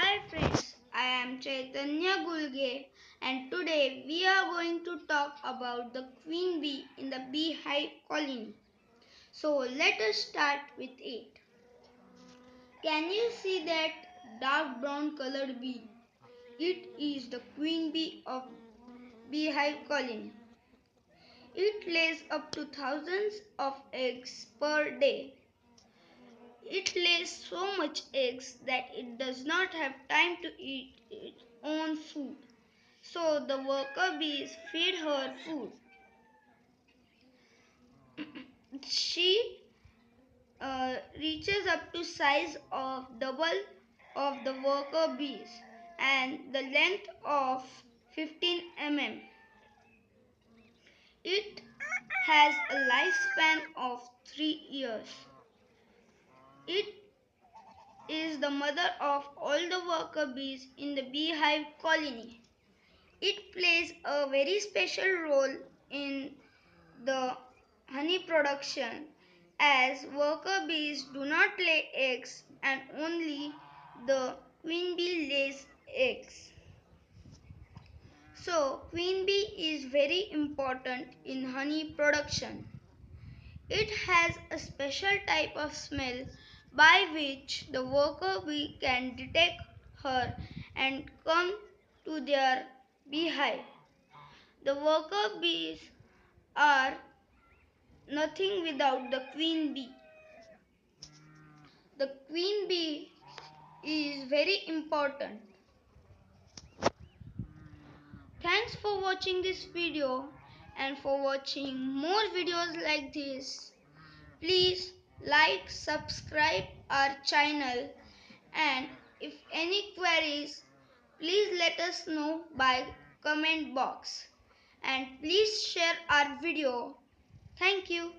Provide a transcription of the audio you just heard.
Hi friends, I am Chaitanya Gulge and today we are going to talk about the queen bee in the beehive colony. So let us start with it. Can you see that dark brown colored bee? It is the queen bee of beehive colony. It lays up to thousands of eggs per day. It lays so much eggs that it does not have time to eat its own food. So the worker bees feed her food. She reaches up to size of double of the worker bees and the length of 15 mm. It has a lifespan of 3 years. It is the mother of all the worker bees in the beehive colony. It plays a very special role in the honey production as worker bees do not lay eggs and only the queen bee lays eggs. So queen bee is very important in honey production. It has a special type of smell by which the worker bee can detect her and come to their beehive. The worker bees are nothing without the queen bee. The queen bee is very important. Thanks for watching this video and for watching more videos like this. Please like, subscribe our channel and if any queries, please let us know by comment box and please share our video. Thank you.